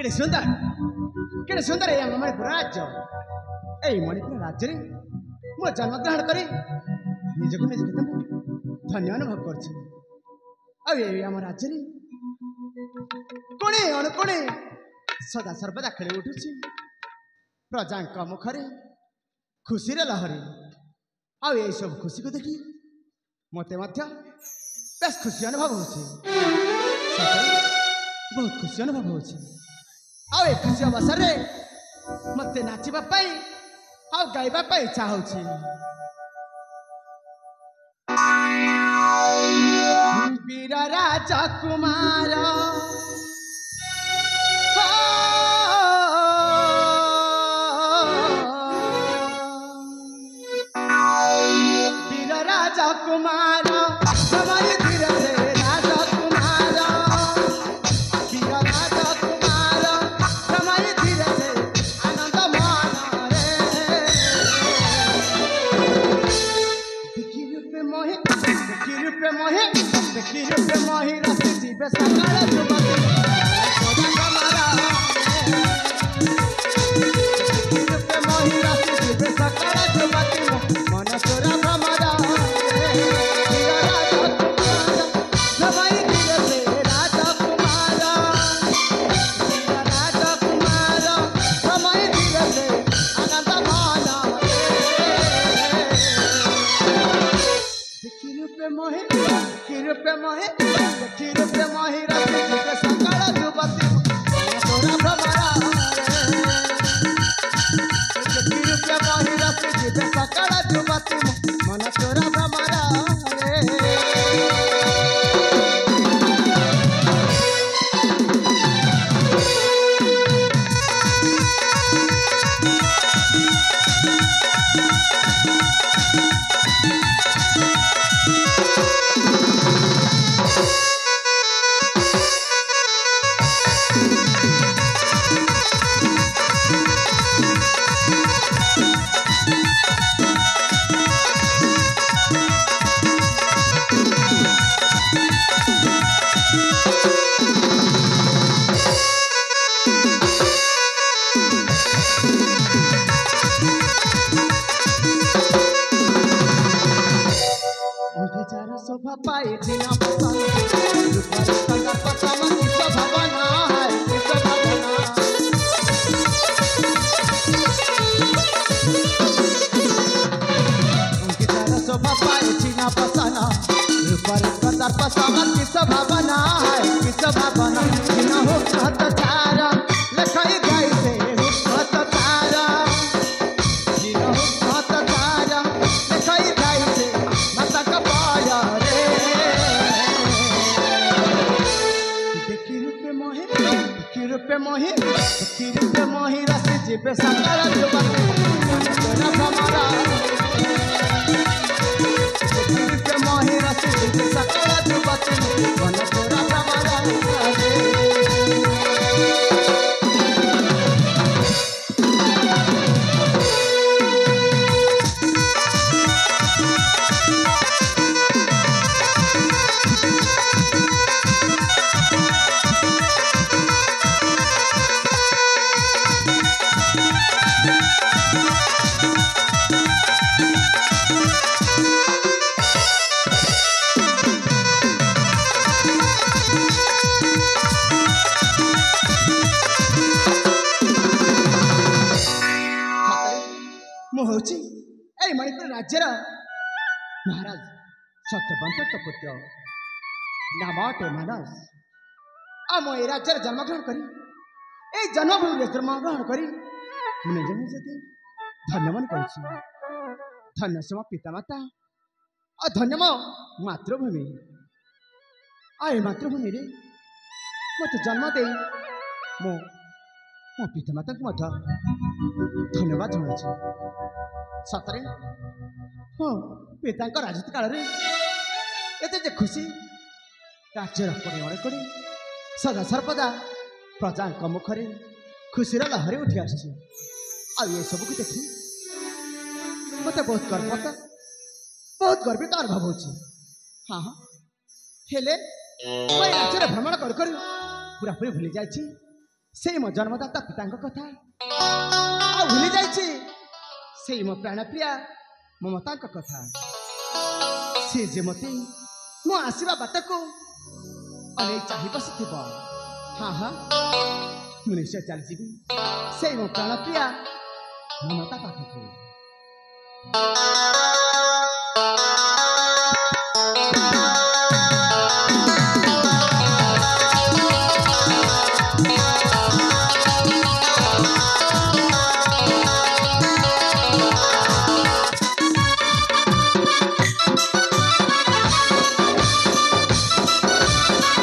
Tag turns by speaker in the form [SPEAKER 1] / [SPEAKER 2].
[SPEAKER 1] केड़े सुंदर है मणिपुर राज्य ए मणिपुर राज्य रे मो जन्मग्रहण करे निजको निज केते धन्य अनुभव करछि। आम राज्य रे कोणे अणुकोणे सदा सर्वदा खेली उठुछि प्रजांक मुखरे खुशी लहरी। आउ ये सब खुशी को देखी मते बेस खुशी अनुभव होछि, बहुत खुशी अनुभव होछि। आउ ए खुशी अवसर रे मते नाचिबा पई आउ गाइबा पई इच्छा होछि। वीर राजा कुमार वीर राजा कुमार समय धीरे रे राजा कुमार वीर राजा कुमार समय धीरे रे आनंद मान रे देखी रूपे मोहे रस जीवे सकाळ जुबती कमारा रूपे मोहि रस जीवे सकाळ जुबती मन तोरा भमरा मन तोरा भमरा शोभा पाए बिना शोभा पाए चीना पसाना कदर पसाना किस भावना है किस भावना बिना हो कहत तारा लखाई गाई से कहत तारा बिना हो कहत तारा लखाई गाई से माता का पाया रे देखी रूपे मोहि रस जीवे सकाळ जुबती तोरा भमरा मोहि रस जीवे सकाळ जुबती मन तोरा भमरा मणिपुर राज्यर महाराज सत्यवंत पुत्र नाम अटे मानस। आम ए राज्य जन्मग्रहण करी जन्मभूमि जन्मग्रहण करी निजे निजे धन्य मन कर धन्य से मो पितामाता और धन्य मो मातृभूमि। आ मातृभूमि रे मत जन्म दे मो मो पितामाता को धन्यवाद जनाऊँ। सतरे मो पिता राजनीति काल रे एते खुशी राज्यर कोणे कोणे सदा सर्वदा प्रजा मुखरे खुशीर लहरी उठी आसी। आ ये सब को देखी मत बहुत गर्वित अनुभव हो। हाँ हाँ हेले राज्य भ्रमण कर पूरा पूरी भूली जाए ସେଇ ମୋ ଜନ୍ମଦାତା ପିତାଙ୍କ କଥା ଆଉ ଭୁଲି ଯାଇଛି ସେଇ ମୋ ପ୍ରାଣପ୍ରିୟା ମମତାଙ୍କ କଥା। ସେ ଯେ ମୋତେ ମୋ ଆସିବା ବାଟକୁ ଅନେକ ଚାହିଁ ବସିଥିବ। ହଁ ହଁ ମୁଁ ନିଶ୍ଚୟ ଚାଲିଯିବି ସେଇ ମୋ ପ୍ରାଣପ୍ରିୟା ମମତା ପାଖକୁ।